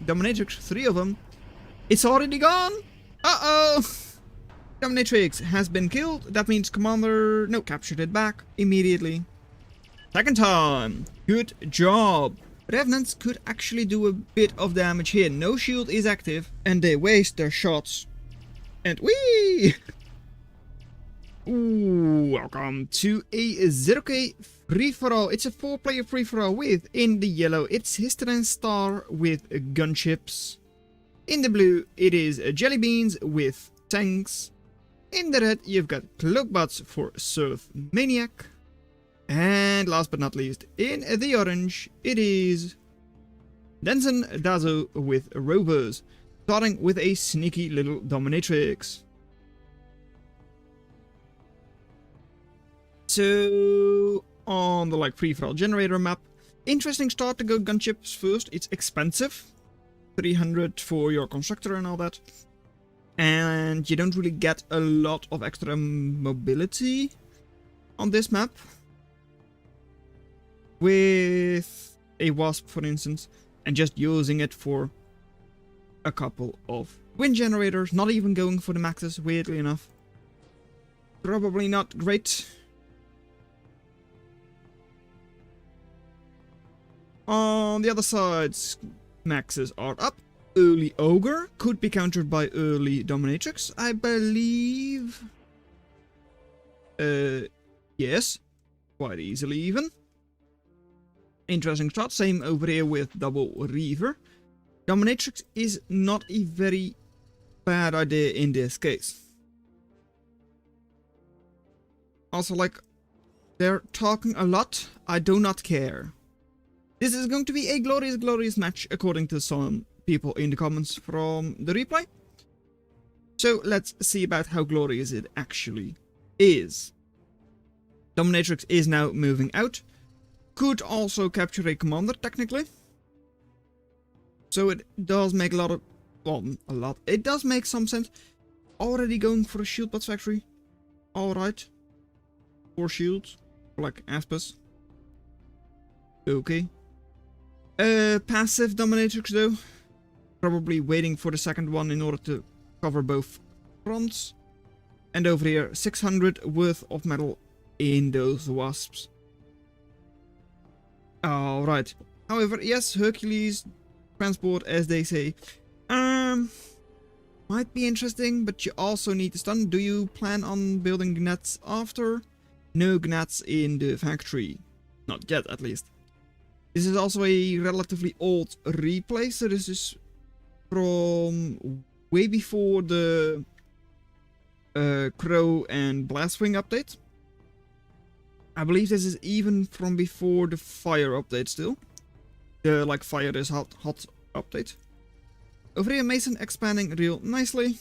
dominatrix, 3 of them. It's already gone. Uh-oh. Dominatrix has been killed. That means commander, no, captured it back immediately. Second time. Good job. Revenants could actually do a bit of damage here. No shield is active and they waste their shots. And whee! Ooh, welcome to a zerok free-for-all. It's a 4-player free-for-all with, in the yellow, it's History Star with gunships. In the blue, it is jelly beans with tanks. In the red, you've got cloakbots for Surf Maniac. And last but not least, in the orange, it is Denson Dazo with rovers, starting with a sneaky little dominatrix. So, on the free-for-all generator map, interesting start to go gunships first. It's expensive, 300 for your constructor and all that, and you don't really get a lot of extra mobility on this map. With a wasp, for instance, and just using it for a couple of wind generators, not even going for the maxes, weirdly enough. Probably not great. On the other side, maxes are up. Early ogre could be countered by early dominatrix, I believe. Yes, quite easily even. Interesting start. Same over here with double reaver. Dominatrix is not a very bad idea in this case. Also, they're talking a lot. I do not care. This is going to be a glorious, glorious match, according to some people in the comments from the replay. So let's see about how glorious it actually is. Dominatrix is now moving out. Could also capture a commander, technically. So it does make a lot of... well, a lot. It does make some sense. Already going for a shield bot factory. Alright. 4 shields. Like Aspis. Okay. Passive dominatrix though. Probably waiting for the second one in order to cover both fronts. And over here, 600 worth of metal in those wasps. Alright. However, yes, Hercules transport, as they say. Might be interesting, but you also need to stun. Do you plan on building gnats after? No gnats in the factory. Not yet, at least. This is also a relatively old replay, so this is from way before the Crow and Blastwing update. I believe this is even from before the Fire update still. The Fire is hot update. Over here, Mason expanding real nicely.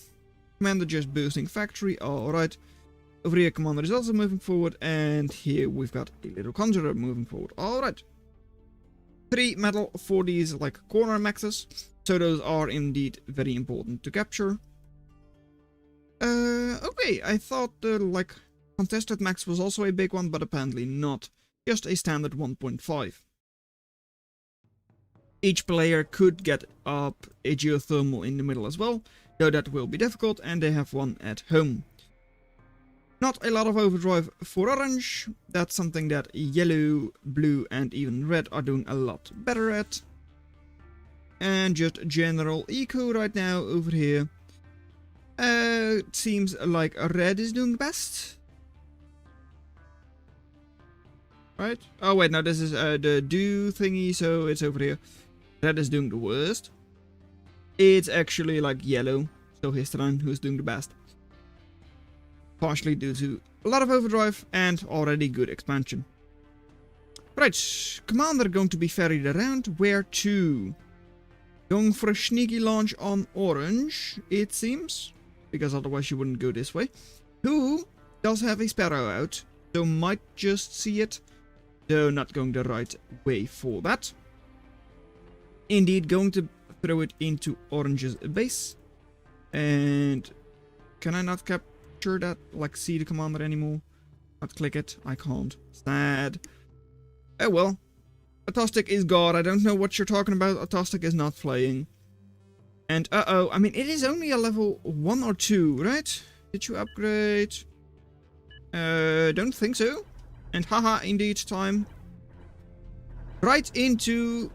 Commander just boosting factory, alright. Over here, Commander is also moving forward, and here we've got a little Conjurer moving forward, alright. 3 metal for these corner maxes, so those are indeed very important to capture. Okay, I thought the contested max was also a big one, but apparently not. Just a standard 1.5. Each player could get up a geothermal in the middle as well, though that will be difficult, and they have one at home. Not a lot of overdrive for orange. That's something that yellow, blue, and even red are doing a lot better at. And just general eco right now over here. It seems like red is doing best. Right? Oh wait, no, this is the do thingy, so it's over here. Red is doing the worst. It's actually yellow, so History who's doing the best. Partially due to a lot of overdrive and already good expansion. Right, Commander going to be ferried around. Where to? Going for a sneaky launch on orange, it seems. Because otherwise you wouldn't go this way. Who does have a Sparrow out, so might just see it. Though not going the right way for that. Indeed, going to throw it into orange's base. And can I not capture that? See the commander anymore? Not click it. I can't. Sad. Oh well. Atostic is God. I don't know what you're talking about. Atostic is not playing. And uh-oh, I mean, it is only a level 1 or 2, right? Did you upgrade? Don't think so. And haha, indeed, time. Right into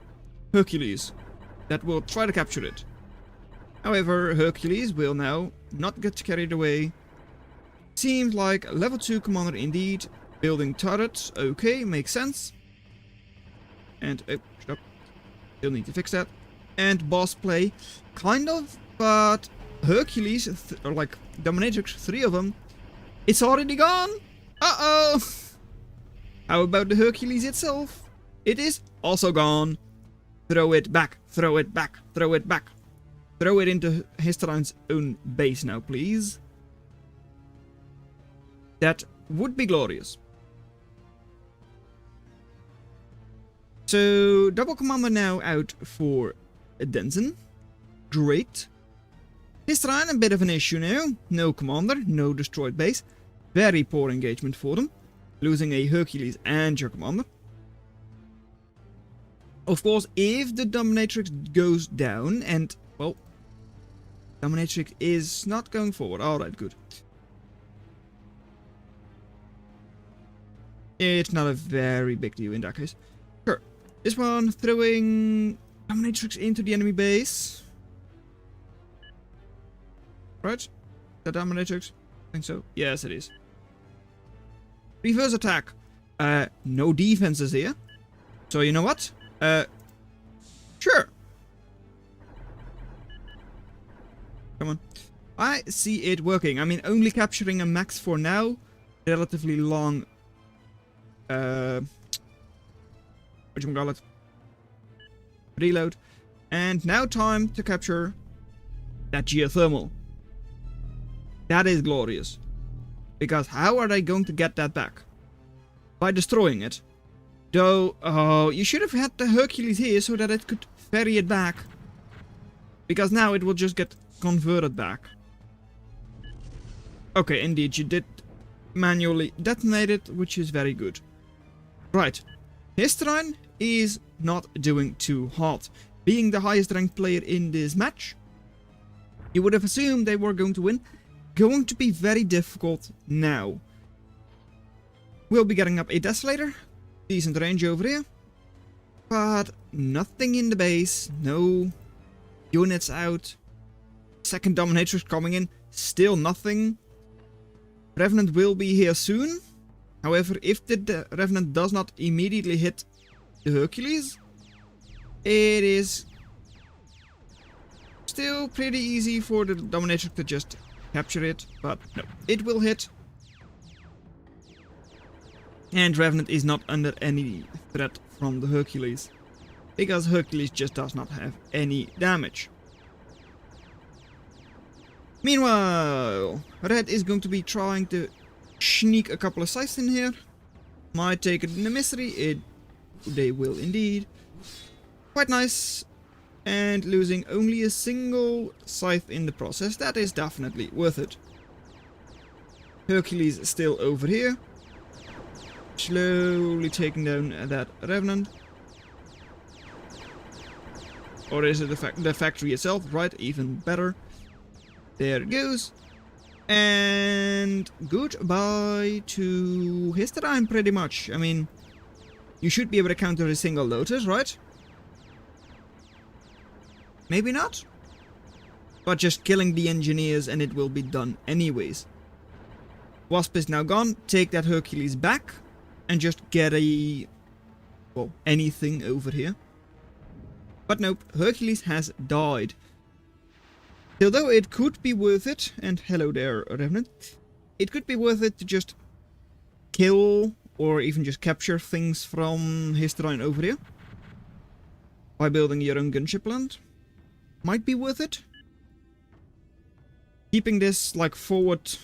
Hercules. That will try to capture it. However, Hercules will now not get carried away. Seems like a level 2 commander indeed. Building turrets, okay, makes sense. And, oh, stop. Still need to fix that. And boss play, kind of, but Hercules, or like Dominatrix, 3 of them, it's already gone. Uh-oh. How about the Hercules itself? It is also gone. Throw it back, throw it back, throw it back. Throw it into Histarine's own base now, please. That would be glorious. So, double commander now out for Denzen. Great. Histarine, a bit of an issue now. No commander, no destroyed base. Very poor engagement for them. Losing a Hercules and your commander. Of course, if the Dominatrix goes down and, well, Dominatrix is not going forward. Alright, good. It's not a very big deal in that case. Sure. This one, throwing Dominatrix into the enemy base. Right? The Dominatrix? I think so. Yes, it is. Reverse attack. No defenses here. So you know what? Sure. Come on. I see it working. I mean, only capturing a max for now. Relatively long. Whatchamacallit? Reload. And now time to capture that geothermal. That is glorious. Because how are they going to get that back? By destroying it. Though, oh, you should have had the Hercules here so that it could ferry it back. Because now it will just get converted back. Okay, indeed, you did manually detonate it, which is very good. Right. Histarine is not doing too hot. Being the highest ranked player in this match, you would have assumed they were going to win. Going to be very difficult now. We'll be getting up a Desolator. Decent range over here. But nothing in the base. No units out. Second Dominatrix coming in. Still nothing. Revenant will be here soon. However, if the Revenant does not immediately hit the Hercules, it is still pretty easy for the Dominatrix to just capture it. But no, it will hit. And Revenant is not under any threat from the Hercules. Because Hercules just does not have any damage. Meanwhile, Red is going to be trying to sneak a couple of scythes in here. Might take it in a mystery. They will indeed. Quite nice. And losing only a single scythe in the process. That is definitely worth it. Hercules is still over here. Slowly taking down that Revenant. Or is it the factory itself? Right, even better. There it goes. And goodbye to Histarine pretty much. I mean, you should be able to counter a single Lotus, right? Maybe not. But just killing the engineers and it will be done anyways. Wasp is now gone. Take that Hercules back. And just get a... well, anything over here. But nope, Hercules has died. Although it could be worth it, and hello there, Revenant. It could be worth it to just kill or even just capture things from Histarine over here. By building your own gunship land. Might be worth it. Keeping this like forward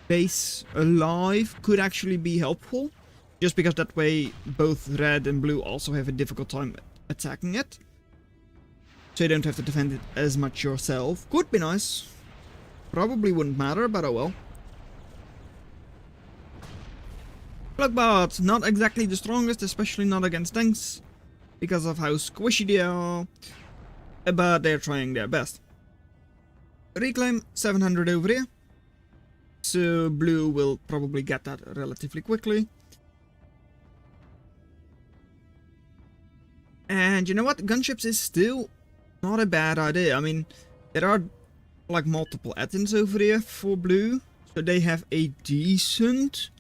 base alive could actually be helpful. Just because that way both red and blue also have a difficult time attacking it. So you don't have to defend it as much yourself. Could be nice. Probably wouldn't matter, but oh well. Bloodbath, not exactly the strongest, especially not against tanks. Because of how squishy they are. But they're trying their best. reclaim 700 over here. So blue will probably get that relatively quickly. And you know what? Gunships is still not a bad idea. I mean, there are like multiple add-ins over here for blue. So they have a decent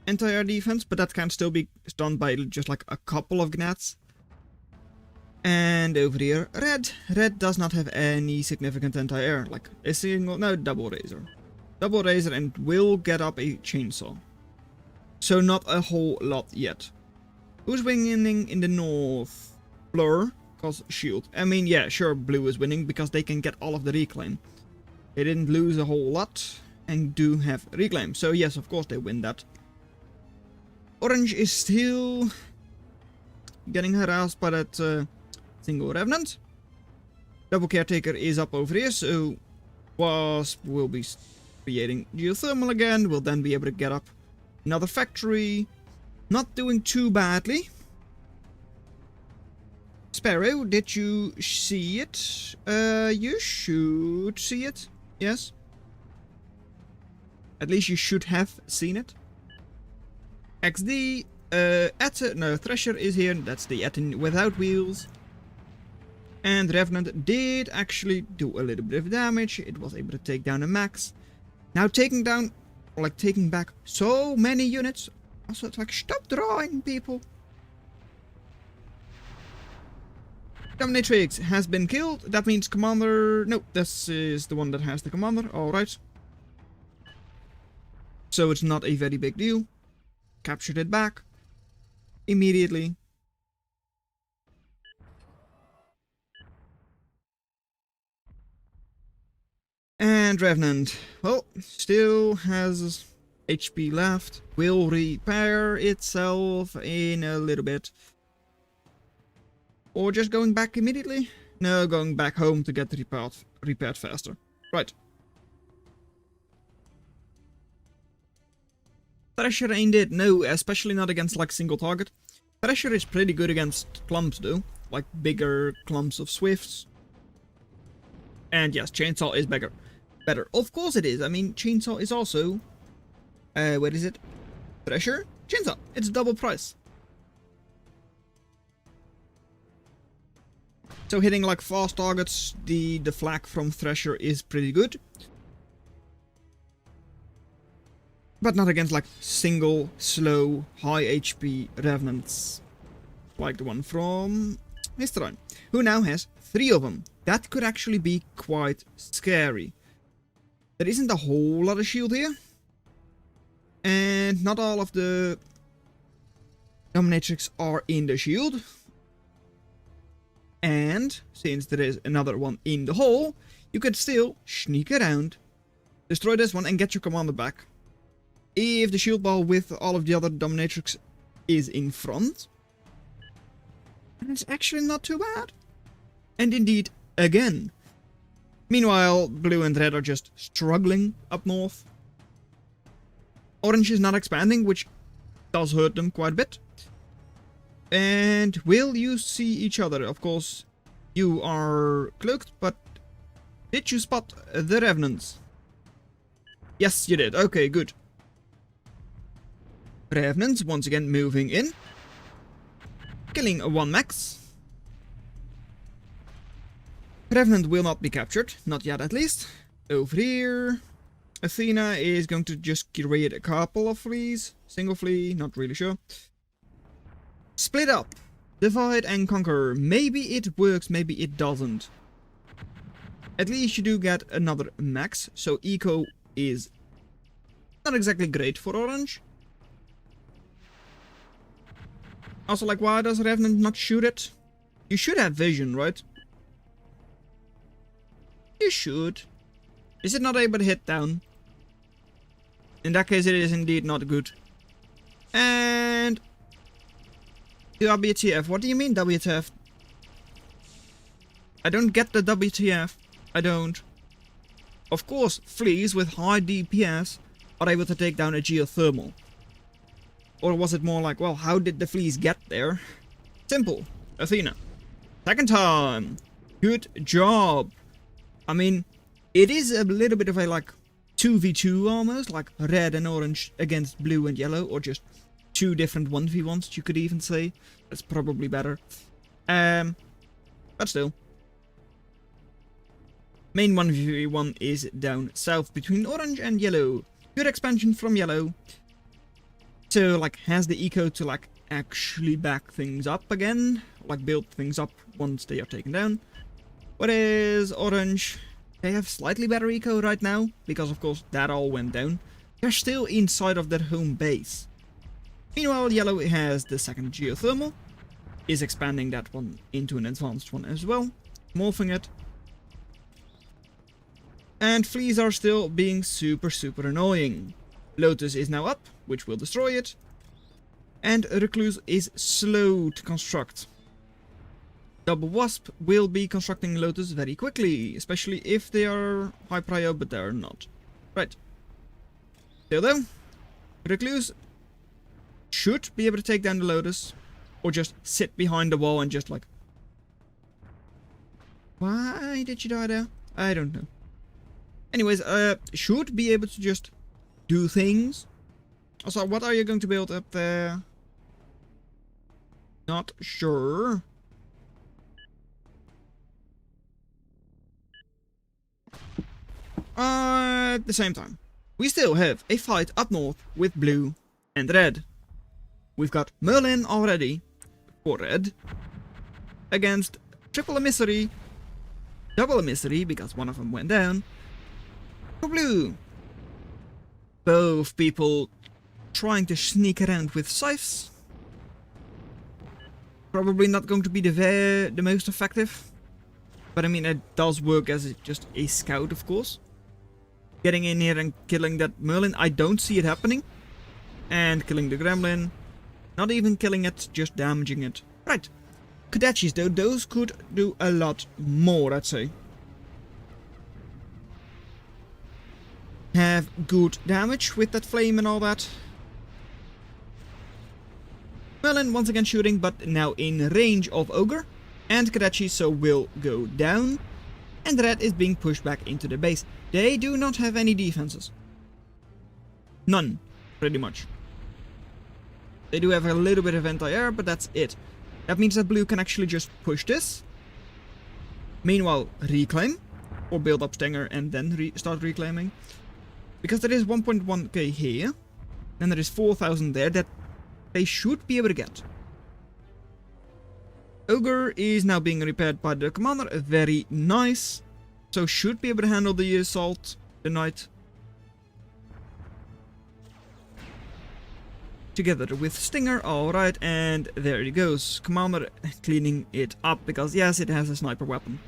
anti-air defense, but that can still be done by just like a couple of gnats. And over here, red. Red does not have any significant anti-air. Like a single, no, double razor. Double razor and will get up a chainsaw. So not a whole lot yet. Who's winning in the north? Blur, cause shield. I mean, yeah, sure, blue is winning because they can get all of the reclaim. They didn't lose a whole lot and do have reclaim. So yes, of course they win that. Orange is still getting harassed by that single revenant. Double caretaker is up over here, so Wasp will be creating geothermal again. Will then be able to get up another factory. Not doing too badly. Sparrow, did you see it? You should see it. Yes. At least you should have seen it. XD, no, Thresher is here. That's the Etin without wheels. And Revenant did actually do a little bit of damage. It was able to take down a max. Now taking down, or like taking back so many units. Also, it's like, stop drawing, people. Dominatrix has been killed. That means commander... No, this is the one that has the commander. Alright. So it's not a very big deal. Captured it back. Immediately. And Revenant, well, still has HP left. Will repair itself in a little bit. Or just going back immediately? No, going back home to get repaired faster. Right. Thresher ain't it, no, especially not against like single target. Thresher is pretty good against clumps though, like bigger clumps of swifts. And yes, chainsaw is better. Of course it is. I mean, chainsaw is also... what is it? Thresher? Chainsaw. It's double price. So hitting like fast targets, the flak from Thresher is pretty good. But not against like single, slow, high HP revenants. Like the one from Historyne, who now has 3 of them. That could actually be quite scary. There isn't a whole lot of shield here. And not all of the dominatrix are in the shield. And since there is another one in the hole, you could still sneak around, destroy this one and get your commander back. If the shield ball with all of the other dominatrix is in front. And it's actually not too bad. And indeed, again. Meanwhile, blue and red are just struggling up north. Orange is not expanding, which does hurt them quite a bit. And will you see each other? Of course, you are cloaked, but did you spot the revenants? Yes, you did. Okay, good. Revenants once again moving in. Killing a 1 max. Revenant will not be captured. Not yet, at least. Over here. Athena is going to just create a couple of fleas. Single flea, not really sure. Split up. Divide and conquer. Maybe it works, maybe it doesn't. At least you do get another max. So eco is not exactly great for orange. Also, like, why does Revenant not shoot it? You should have vision, right? You should. Is it not able to hit down? In that case, it is indeed not good. And... WTF. What do you mean, WTF? I don't get the WTF. I don't. Of course, fleas with high DPS are able to take down a geothermal. Or was it more like, well, how did the fleas get there? Simple. Athena. Second time. Good job. I mean, It is a little bit of a like 2v2 almost, like red and orange against blue and yellow, or just two different 1v1s, you could even say. That's probably better. But still. Main 1v1 is down south between orange and yellow. Good expansion from yellow. So, like, has the eco to, like, actually back things up again. Like, build things up once they are taken down. Whereas orange, they have slightly better eco right now. Because, of course, that all went down. They're still inside of their home base. Meanwhile, yellow has the second geothermal. Is expanding that one into an advanced one as well. Morphing it. And fleas are still being super annoying. Lotus is now up, which will destroy it. And Recluse is slow to construct. Double Wasp will be constructing Lotus very quickly, especially if they are high prio, but they are not. Right. Still though, Recluse should be able to take down the Lotus, or just sit behind the wall and just like... Why did you die there? I don't know. Anyways, should be able to just do things. Also, what are you going to build up there? Not sure. At the same time, we still have a fight up north with blue and red. We've got Merlin already for red against triple emissary, double emissary because one of them went down, for blue. Both people trying to sneak around with scythes. Probably not going to be the most effective. But I mean, it does work as just a scout, of course. Getting in here and killing that Merlin, I don't see it happening. And killing the gremlin. Not even killing it, just damaging it. Right. Kadachis though, those could do a lot more, I'd say. Have good damage with that flame and all that. Merlin once again shooting, but now in range of Ogre. And Kadachi so will go down. And Red is being pushed back into the base. They do not have any defenses. None, pretty much. They do have a little bit of anti-air, but that's it. That means that blue can actually just push this. Meanwhile, reclaim. Or build up Stinger and then start reclaiming. Because there is 1.1k here. Then there is 4,000 there that they should be able to get. Ogre is now being repaired by the commander. Very nice. So should be able to handle the assault, the knight. Together with Stinger, alright, and there he goes. Commander cleaning it up, because yes, it has a sniper weapon.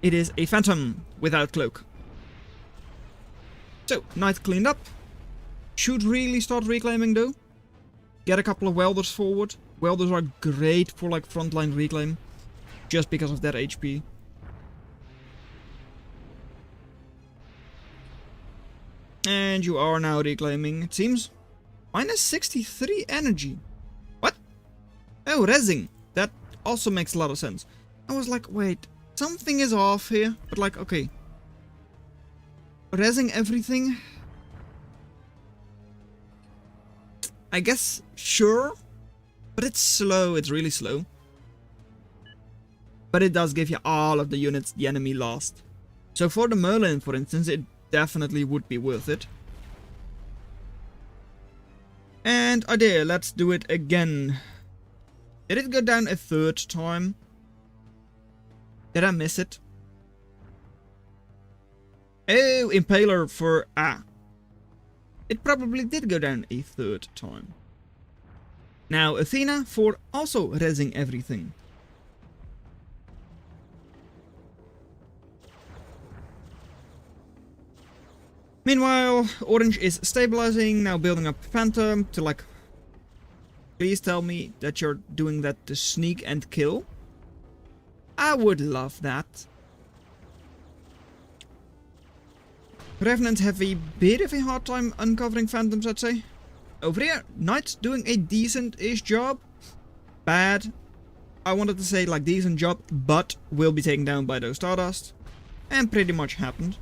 It is a Phantom without cloak. So, knight cleaned up. Should really start reclaiming though. Get a couple of welders forward. Welders are great for like frontline reclaim. Just because of their HP. And you are now reclaiming, it seems. Minus 63 energy. What? Oh, resing. That also makes a lot of sense. I was like, wait, something is off here. But like, okay. Resing everything? I guess, sure. But it's slow, it's really slow. But it does give you all of the units the enemy lost. So for the Merlin, for instance, it definitely would be worth it. And idea, let's do it again. Did it go down a third time? Did I miss it? Oh, Impaler for... It probably did go down a third time. Now Athena for also resing everything. Meanwhile, Orange is stabilizing, now building up Phantom to like... Please tell me that you're doing that to sneak and kill. I would love that. Revenants have a bit of a hard time uncovering Phantoms, I'd say. Over here, Knight doing a decent-ish job. Bad. I wanted to say like decent job, but will be taken down by those Stardust. And pretty much happened.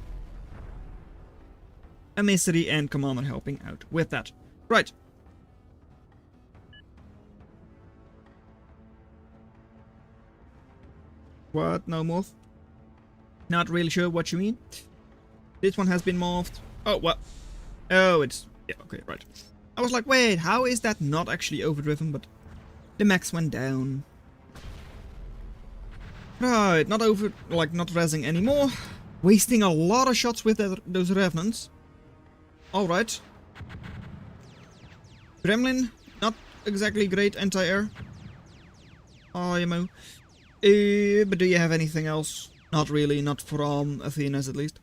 A mystery and commander helping out with that. Right. What? No morph? Not really sure what you mean. This one has been morphed. Oh, what? Oh, it's... Yeah, okay, right. I was like, wait, how is that not actually overdriven? But the max went down. Right, not over... Like, not rezzing anymore. Wasting a lot of shots with those revenants. Alright. Gremlin, not exactly great anti-air. IMO. But do you have anything else? Not really, not from Athena's at least.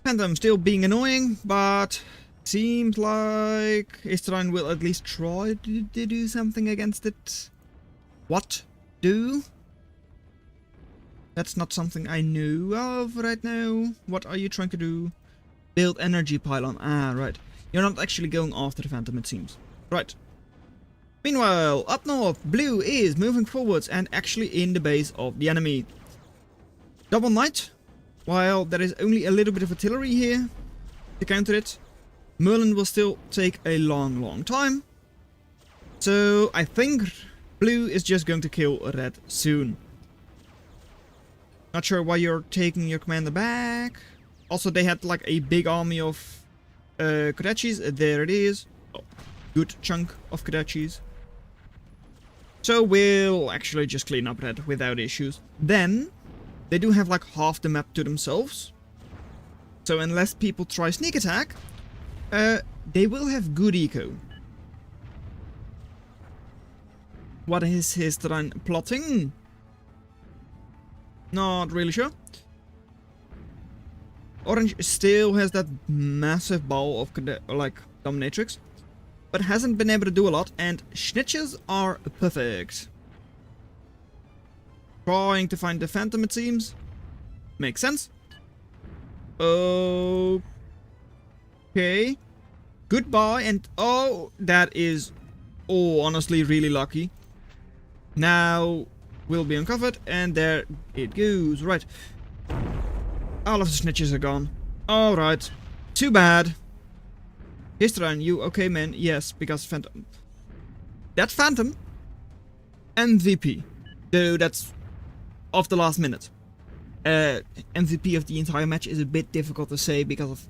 Phantom still being annoying, but seems like Istran will at least try to do something against it. What? Do? That's not something I knew of right now. What are you trying to do? Build energy pylon. Ah, right. You're not actually going after the Phantom, it seems. Right. Meanwhile, up north, blue is moving forwards and actually in the base of the enemy. Double Knight. While there is only a little bit of artillery here to counter it, Merlin will still take a long time. So I think blue is just going to kill red soon. Not sure why you're taking your commander back. Also, they had like a big army of Kodachis. There it is. Oh, good chunk of Kodachis. So we'll actually just clean up red without issues. Then, they do have like half the map to themselves. So unless people try sneak attack, they will have good eco. What is his terrain plotting? Not really sure. Orange still has that massive ball of like dominatrix, but hasn't been able to do a lot, and snitches are perfect. Trying to find the Phantom, it seems. Makes sense. Okay. Goodbye, and oh, that is, oh, honestly really lucky. Now will be uncovered, and there it goes. Right. All of the snitches are gone. Alright. Too bad. Histran, you okay, man? Yes, because Phantom. That Phantom? MVP. Though that's of the last minute. MVP of the entire match is a bit difficult to say because of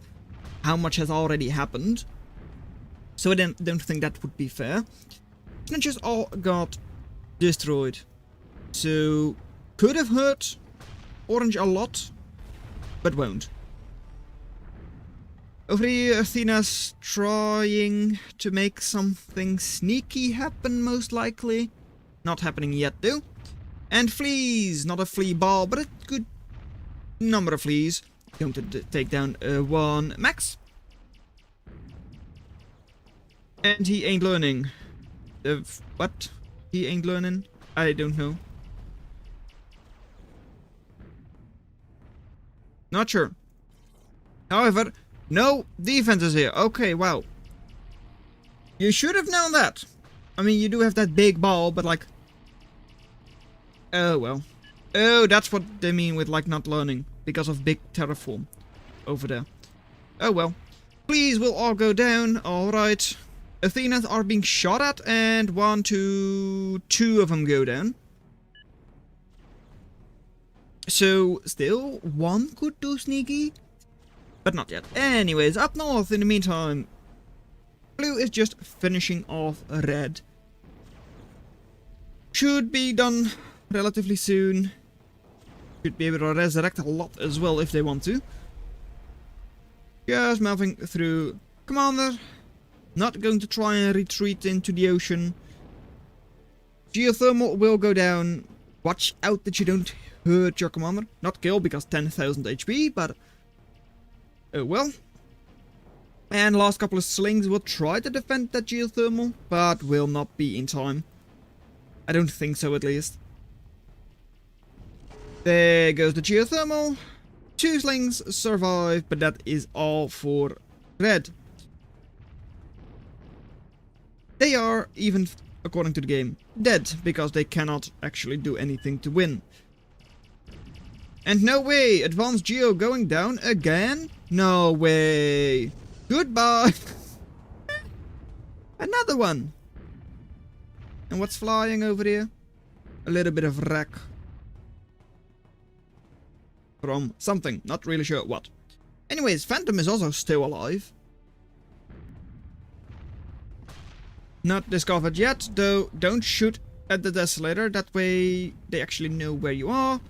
how much has already happened. So I don't think that would be fair. Snitches all got destroyed. So could have hurt Orange a lot, but won't. Over here, Athena's trying to make something sneaky happen, most likely. Not happening yet, though. And fleas, not a flea ball, but a good number of fleas. Going to take down one max. And he ain't learning. What? He ain't learning? I don't know. Not sure. However, no defenses here. Okay, wow. You should have known that. I mean, you do have that big ball, but like... Oh, well. Oh, that's what they mean with like not learning. Because of big terraform over there. Oh, well. Please, we'll all go down. Alright. Athenas are being shot at, and 1, 2, 2 of them go down. So, still, one could do sneaky, but not yet. Anyways, up north in the meantime, blue is just finishing off red. Should be done relatively soon. Should be able to resurrect a lot as well if they want to. Just moving through commander. Not going to try and retreat into the ocean. Geothermal will go down. Watch out that you don't hurt your commander. Not kill because 10,000 HP, but... Oh well. And last couple of slings will try to defend that geothermal, but will not be in time. I don't think so, at least. There goes the geothermal. 2 slings survive, but that is all for red. They are even according to the game, dead, because they cannot actually do anything to win. And no way! Advanced Geo going down again? No way! Goodbye! Another one! And what's flying over here? A little bit of wreck. From something, not really sure what. Anyways, Phantom is also still alive. Not discovered yet, though don't shoot at the Desolator, that way they actually know where you are.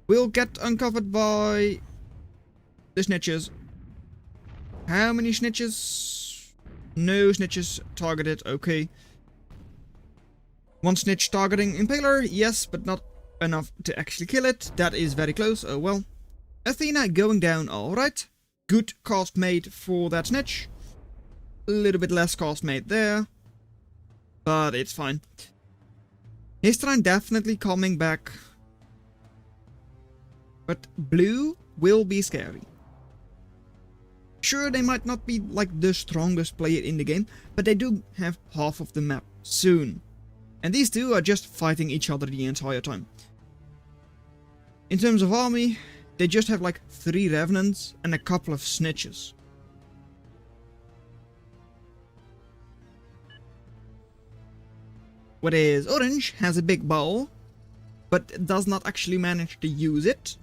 Will get uncovered by the snitches. How many snitches? No snitches targeted, okay. One snitch targeting Impaler, yes, but not enough to actually kill it. That is very close, oh well. Athena going down, alright. Good cost made for that snitch. A little bit less cost made there. But it's fine. Histran definitely coming back. But blue will be scary. Sure, they might not be like the strongest player in the game, but they do have half of the map soon. And these two are just fighting each other the entire time. In terms of army, they just have like 3 revenants and a couple of snitches. What is orange has a big bow, but does not actually manage to use it.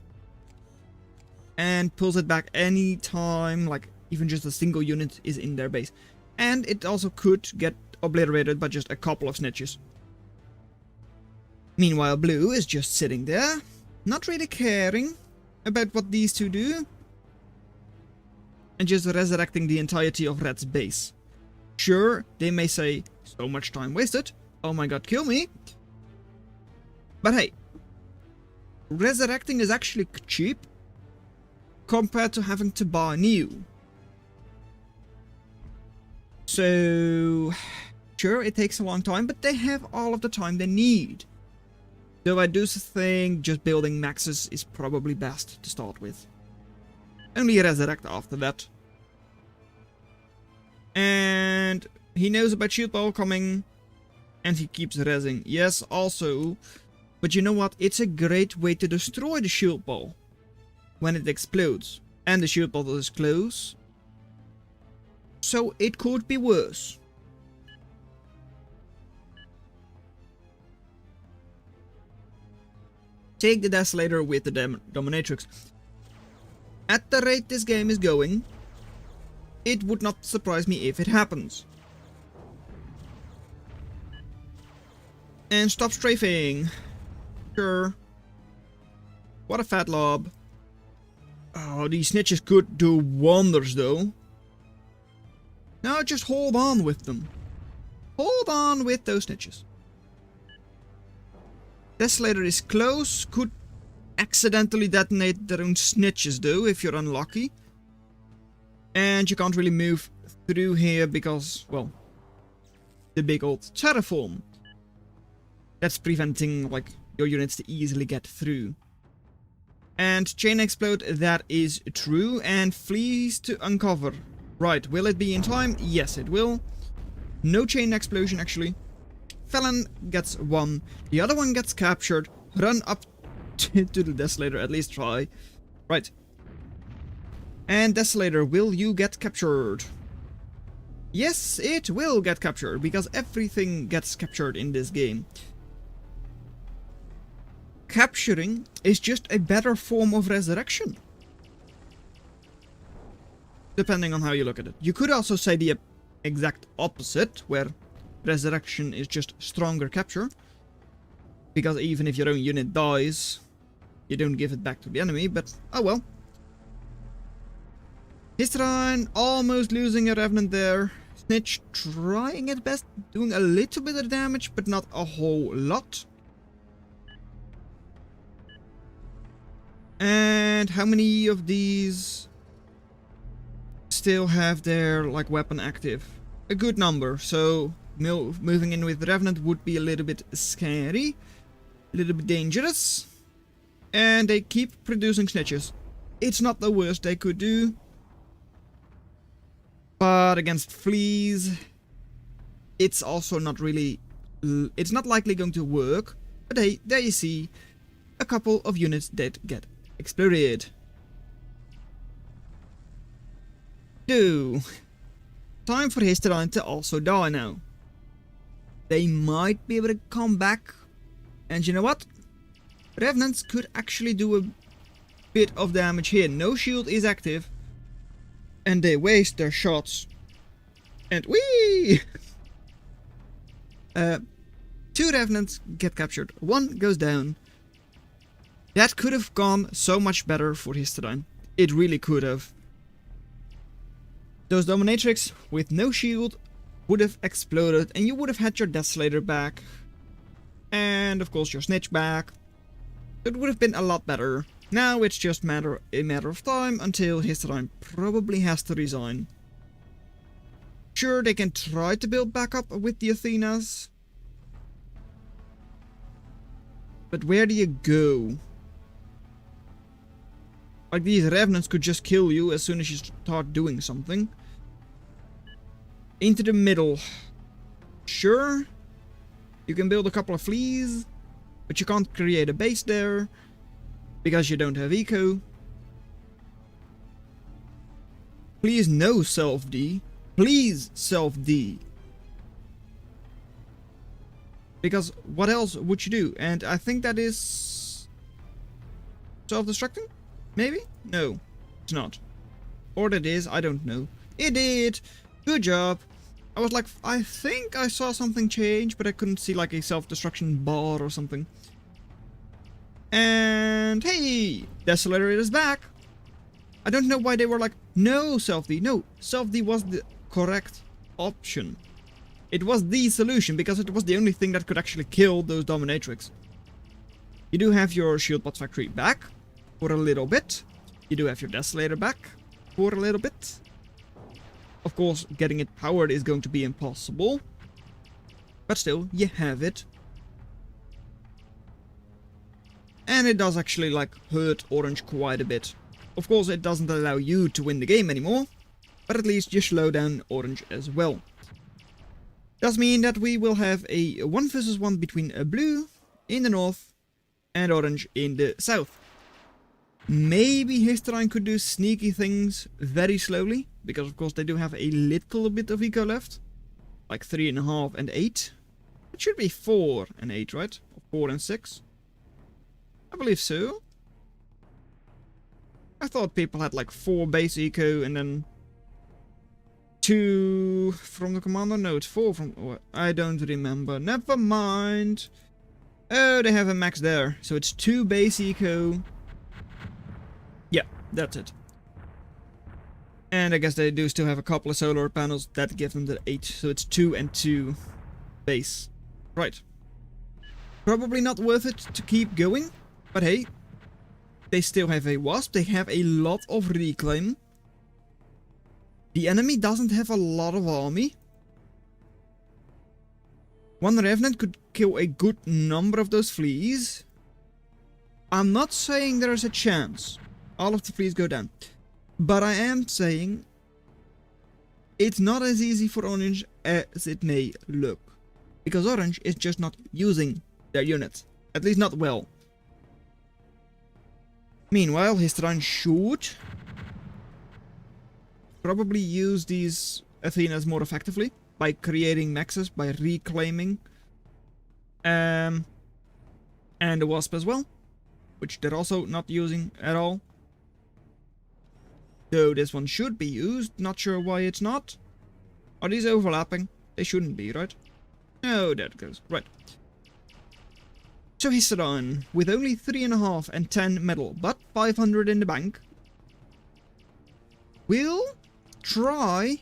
And pulls it back any time, like even just a single unit is in their base. And it also could get obliterated by just a couple of snitches. Meanwhile, blue is just sitting there, not really caring about what these two do. And just resurrecting the entirety of red's base. Sure, they may say, so much time wasted, oh my god, kill me. But hey, resurrecting is actually cheap compared to having to buy new. So, sure, it takes a long time, but they have all of the time they need. Though I do think just building maxes is probably best to start with. Only resurrect after that. And he knows about shield ball coming. And he keeps rezzing. Yes, also. But you know what? It's a great way to destroy the shield ball. When it explodes. And the shield ball is close. So it could be worse. Take the Desolator with the Dominatrix. At the rate this game is going, it would not surprise me if it happens. And stop strafing. Sure. What a fat lob. Oh, these snitches could do wonders though. Now just hold on with them. Hold on with those snitches. Desolator is close. Could accidentally detonate their own snitches though, if you're unlucky. And you can't really move through here because, well, the big old terraform. That's preventing, like, your units to easily get through. And chain explode, that is true. And fleas to uncover. Right, will it be in time? Yes, it will. No chain explosion, actually. Felon gets 1. The other one gets captured. Run up to the Desolator, at least try. Right. And Desolator, will you get captured? Yes, it will get captured, because everything gets captured in this game. Capturing is just a better form of resurrection. Depending on how you look at it. You could also say the exact opposite, where resurrection is just stronger capture. Because even if your own unit dies, you don't give it back to the enemy, but oh well. Histran almost losing a Revenant there. Snitch trying at best, doing a little bit of damage, but not a whole lot. And how many of these still have their like weapon active? A good number, so moving in with Revenant would be a little bit scary, a little bit dangerous. And they keep producing snitches. It's not the worst they could do. But against fleas, it's also not really it's not likely going to work. But hey, there you see a couple of units that get exploded. So, time for Hysteron to also die now. They might be able to come back. And you know what? Revenants could actually do a bit of damage here. No shield is active. And they waste their shots. And whee! 2 Revenants get captured. 1 goes down. That could have gone so much better for Hysteron. It really could have. Those dominatrix with no shield would have exploded and you would have had your Desolator back. And of course your Snitch back. It would have been a lot better. Now it's just a matter of time until Hysteron probably has to resign. Sure, they can try to build back up with the Athenas. But where do you go? Like, these Revenants could just kill you as soon as you start doing something. Into the middle. Sure. You can build a couple of fleas. But you can't create a base there. Because you don't have eco. Please no self-D. Please self-D. Because what else would you do? And I think that is self-destructing? Maybe? No, it's not. Or that is, I don't know. It did! Good job! I was like, I think I saw something change, but I couldn't see like a self-destruction bar or something. And hey! Desolator is back! I don't know why they were like, no self-D. No, self-D was the correct option. It was the solution, because it was the only thing that could actually kill those dominatrix. You do have your shield bot factory back. For a little bit. You do have your Desolator back. For a little bit. Of course, getting it powered is going to be impossible. But still, you have it. And it does actually, like, hurt Orange quite a bit. Of course, it doesn't allow you to win the game anymore. But at least you slow down Orange as well. Does mean that we will have a 1 versus 1 between a blue in the north and Orange in the south. Maybe Hysteron could do sneaky things very slowly, because of course they do have a little bit of eco left. Like 3.5 and 8. It should be 4 and 8, right? Or 4 and 6. I believe so. I thought people had like 4 base eco and then 2 from the commander. No, it's 4 from... Oh, I don't remember. Never mind. Oh, they have a max there. So it's 2 base eco. Yeah, that's it. And I guess they do still have a couple of solar panels that give them the 8. So it's 2 and 2 base. Right. Probably not worth it to keep going. But hey, they still have a wasp. They have a lot of reclaim. The enemy doesn't have a lot of army. 1 Revenant could kill a good number of those fleas. I'm not saying there is a chance. All of the fleas go down. But I am saying it's not as easy for Orange as it may look. Because Orange is just not using their units. At least not well. Meanwhile, Hysteron should probably use these Athenas more effectively. By creating maxes, by reclaiming. And the Wasp as well. Which they're also not using at all. So this one should be used, not sure why it's not. Are these overlapping? They shouldn't be, right? Oh, there it goes. Right. So Hysteron, with only 3.5 and 10 metal, but 500 in the bank, will try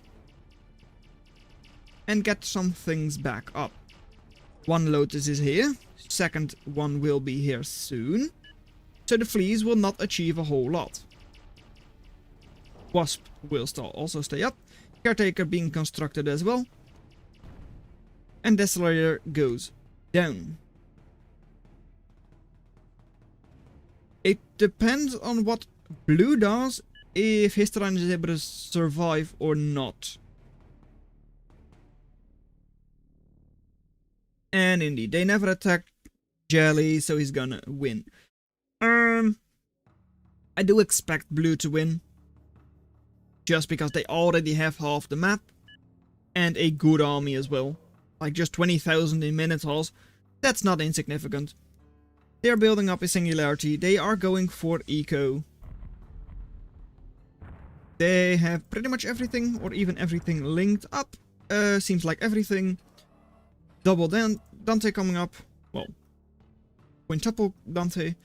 and get some things back up. 1 Lotus is here, 2nd one will be here soon, so the fleas will not achieve a whole lot. Wasp will also stay up, Caretaker being constructed as well, and Desolator goes down. It depends on what blue does, if Hysteron is able to survive or not. And indeed, they never attack Jelly, so he's gonna win. I do expect blue to win. Just because they already have half the map. And a good army as well. Like just 20,000 in Minotaurs. That's not insignificant. They're building up a singularity. They are going for eco. They have pretty much everything, or even everything linked up. Seems like everything. Double Dante coming up. Well, quintuple Dante.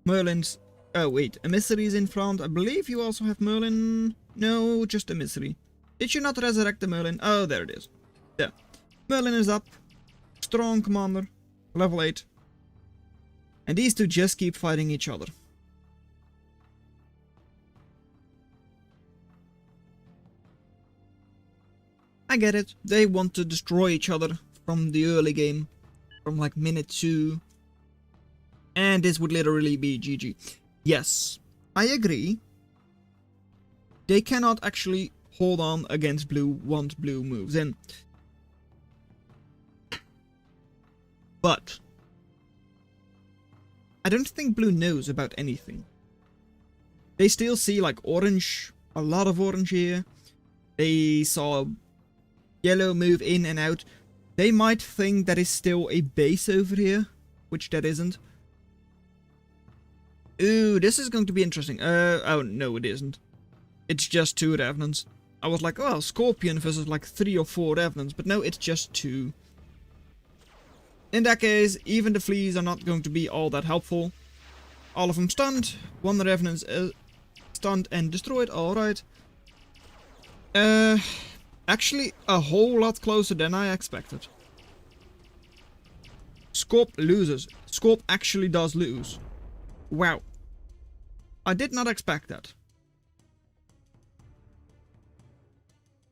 Merlin's... Oh wait, Emissary's in front. I believe you also have Merlin. No, just Emissary. Did you not resurrect the Merlin? Oh, there it is. Yeah. Merlin is up. Strong commander. Level 8. And these two just keep fighting each other. I get it. They want to destroy each other from the early game. From like minute 2. And this would literally be GG. Yes, I agree. They cannot actually hold on against blue once blue moves in. But I don't think blue knows about anything. They still see like orange, a lot of orange here. They saw yellow move in and out. They might think that is still a base over here, which that isn't. Ooh, this is going to be interesting. Oh no, it isn't. It's just 2 revenants. I was like, oh, Scorpion versus like 3 or 4 revenants, but no, it's just 2. In that case, even the fleas are not going to be all that helpful. All of them stunned. 1 revenant stunned and destroyed. Alright. Actually, a whole lot closer than I expected. Scorp loses. Scorp actually does lose. Wow. I did not expect that.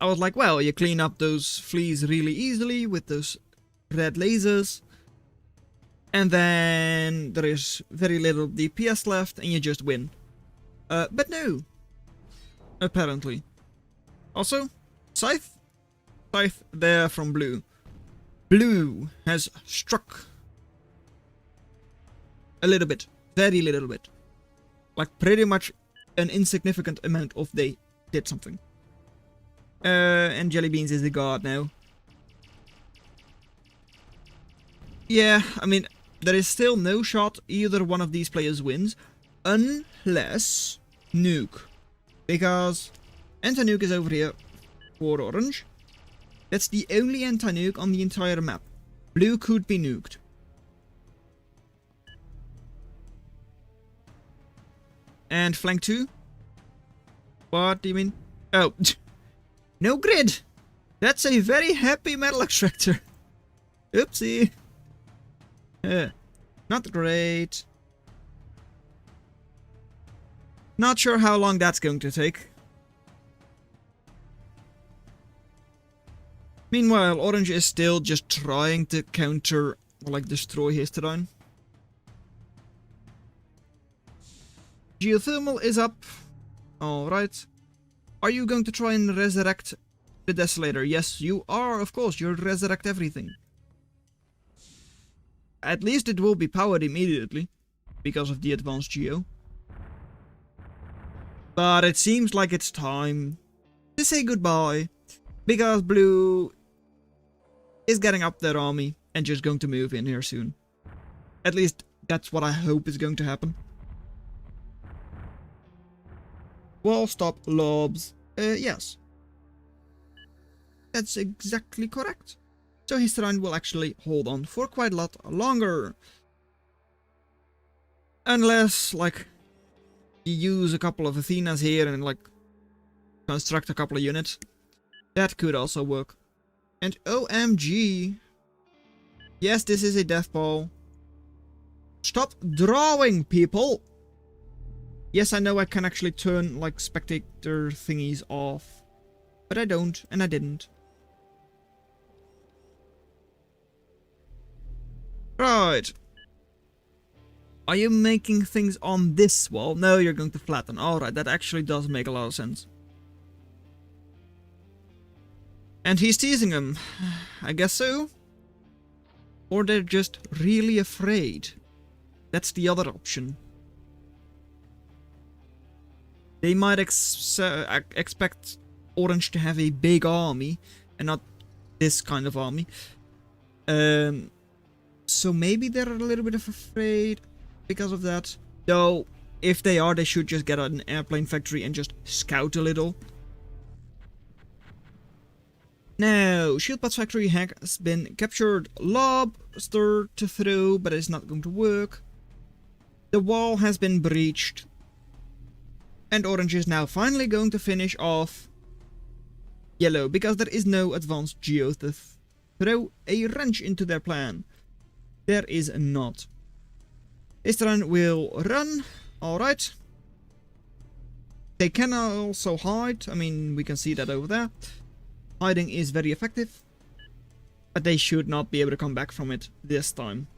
I was like, well, you clean up those fleas really easily with those red lasers. And then there is very little DPS left and you just win. But no. Apparently. Also, Scythe. Scythe there from blue. Blue has struck. A little bit. Very little bit. Like pretty much an insignificant amount of they did something. And Jellybeans is the god now. Yeah, I mean, there is still no shot either one of these players wins. Unless nuke. Because anti-nuke is over here for orange. That's the only anti-nuke on the entire map. Blue could be nuked. And flank 2? What do you mean? Oh, no grid! That's a very happy metal extractor. Oopsie. Not great. Not sure how long that's going to take. Meanwhile, orange is still just trying to counter, or like destroy his terrain. Geothermal is up. Alright. Are you going to try and resurrect the Desolator? Yes, you are, of course. You'll resurrect everything. At least it will be powered immediately. Because of the advanced geo. But it seems like it's time to say goodbye. Because blue is getting up their army and just going to move in here soon. At least that's what I hope is going to happen. Wall stop lobs. Yes. That's exactly correct. So his terrain will actually hold on for quite a lot longer. Unless, like, you use a couple of Athenas here and, like, construct a couple of units. That could also work. And OMG. Yes, this is a death ball. Stop drawing, people! Yes, I know I can actually turn, like, spectator thingies off. But I don't, and I didn't. Right. Are you making things on this wall? No, you're going to flatten. Alright, that actually does make a lot of sense. And he's teasing them. I guess so. Or they're just really afraid. That's the other option. They might expect Orange to have a big army and not this kind of army. So maybe they're a little bit afraid because of that. Though, if they are, they should just get an airplane factory and just scout a little. Now, shield pads factory has been captured. Lobster to throw, but it's not going to work. The wall has been breached. And Orange is now finally going to finish off Yellow, because there is no advanced geo to throw a wrench into their plan. There is not. Istran will run. Alright. They can also hide. I mean, we can see that over there. Hiding is very effective. But they should not be able to come back from it this time.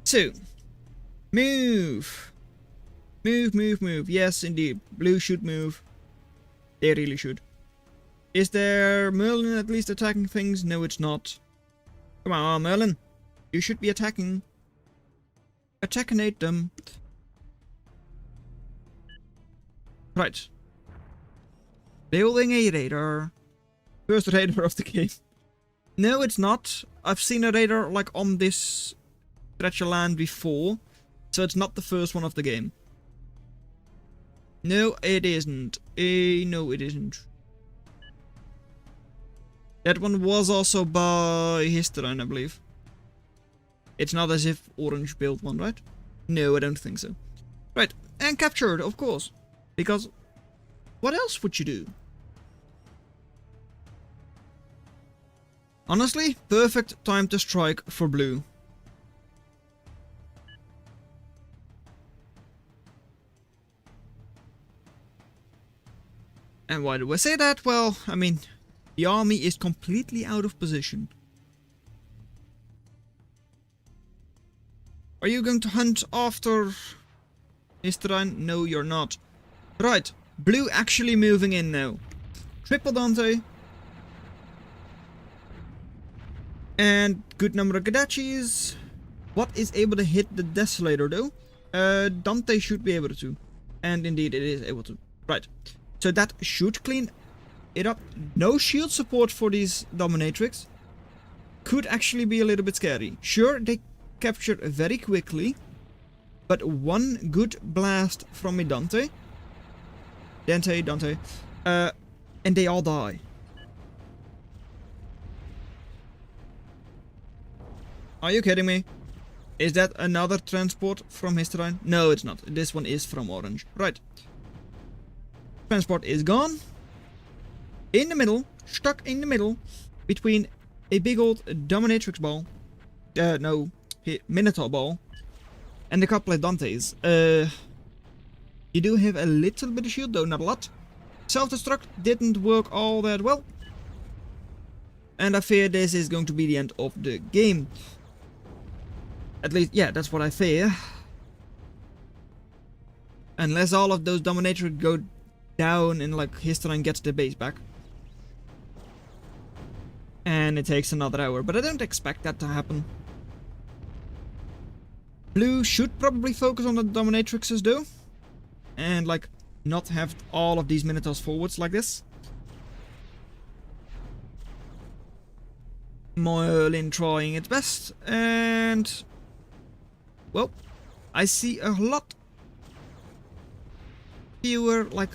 So, move. Move, move, move. Yes, indeed. Blue should move. They really should. Is there Merlin at least attacking things? No, it's not. Come on, Merlin. You should be attacking. Attackinate them. Right. Building a radar. First radar of the game. No, it's not. I've seen a radar like on this stretch of land before. So it's not the first one of the game. No, it isn't. No, it isn't. That one was also by Historyne, I believe. It's not as if Orange built one, right? No, I don't think so. Right, and captured, of course. Because what else would you do? Honestly, perfect time to strike for blue. And why do I say that? Well, I mean, the army is completely out of position. Are you going to hunt after Historyne? No, you're not. Right, blue actually moving in now. Triple Dante. And good number of Gadachis. What is able to hit the Desolator though? Dante should be able to. And indeed it is able to. Right. So that should clean it up. No shield support for these dominatrix. Could actually be a little bit scary. Sure, they captured very quickly. But one good blast from a Dante. Dante. And they all die. Are you kidding me? Is that another transport from Historyne? No, it's not. This one is from Orange. Right. Transport is gone. In the middle, stuck in the middle, between a big old dominatrix ball. No, Minotaur ball. And a couple of Dantes. You do have a little bit of shield, though not a lot. Self-destruct didn't work all that well. And I fear this is going to be the end of the game. At least, yeah, that's what I fear. Unless all of those dominatrix go down and like Historyne gets the base back. And it takes another hour, but I don't expect that to happen. Blue should probably focus on the dominatrixes though. And like not have all of these Minotaurs forwards like this. Merlin trying its best, and well, I see a lot fewer like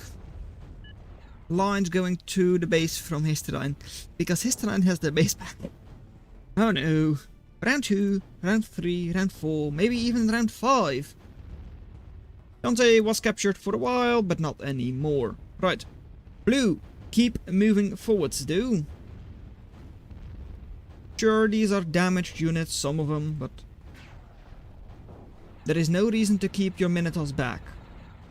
lines going to the base from Historyne, because Historyne has the base back. Oh no. Round 2, round 3, round 4, maybe even round 5. Dante was captured for a while, but not anymore. Right. Blue, keep moving forwards though. Sure, these are damaged units, some of them, but there is no reason to keep your Minotaurs back.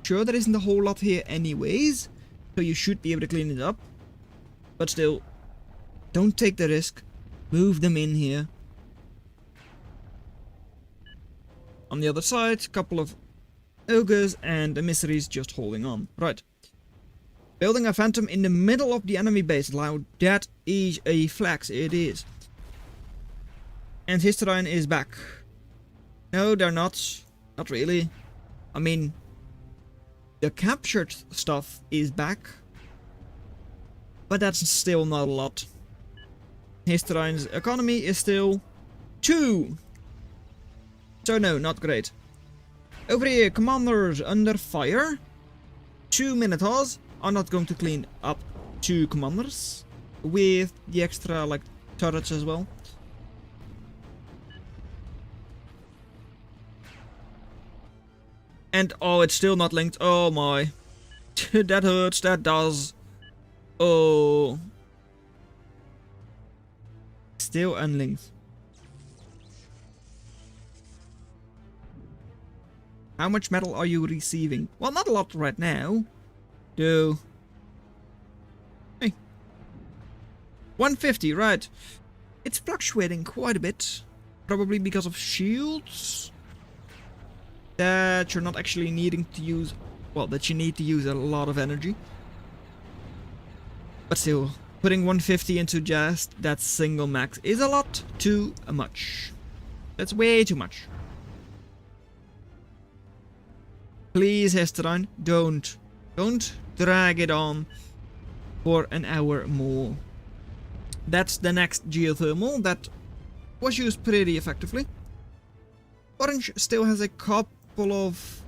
Sure, there isn't a whole lot here anyways, so you should be able to clean it up. But still, don't take the risk. Move them in here. On the other side, a couple of ogres and emissaries just holding on. Right. Building a phantom in the middle of the enemy base. Now that is a flex, it is. And Hysteria is back. No, they're not. Not really. I mean, the captured stuff is back. But that's still not a lot. Hysteria's economy is still 2. So no, not great. Over here, commanders under fire. 2 Minotaurs. I'm not going to clean up 2 commanders. With the extra, like, turrets as well. And, oh, it's still not linked. Oh my. That hurts, that does. Oh. Still unlinked. How much metal are you receiving? Well, not a lot right now. Though. Hey. 150, right. It's fluctuating quite a bit. Probably because of shields. That you're not actually needing to use. Well, that you need to use a lot of energy. But still, putting 150 into just that single max is a lot too much. That's way too much. Please, Hysteria, don't drag it on for an hour more. That's the next geothermal that was used pretty effectively. Orange still has a couple of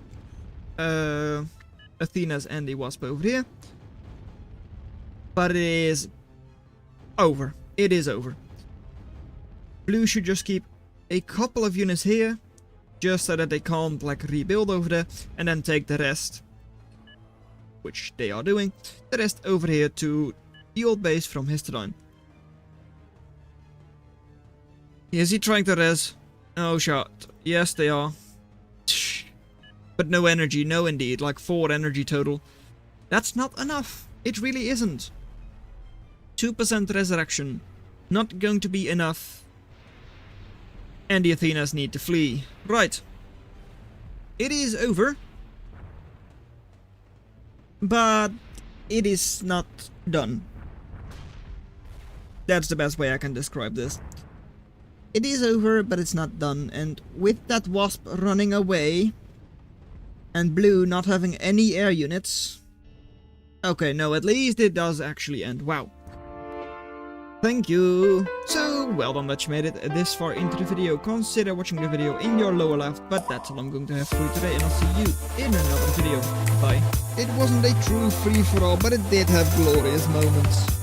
Athenas and the Wasp over here. But it is over. It is over. Blue should just keep a couple of units here. Just so that they can't, like, rebuild over there. And then take the rest. Which they are doing. The rest over here to the old base from Hysteria. Is he trying to res? Oh, shot. Yes, they are. But no energy. No, indeed. Like, 4 energy total. That's not enough. It really isn't. 2% resurrection. Not going to be enough. And the Athenas need to flee. Right. It is over. But it is not done. That's the best way I can describe this. It is over, but it's not done. And with that Wasp running away, and Blue not having any air units... Okay, no, at least it does actually end. Wow. Thank you. So, well done that you made it this far into the video. Consider watching the video in your lower left, but that's all I'm going to have for you today, and I'll see you in another video. Bye. It wasn't a true free-for-all, but it did have glorious moments.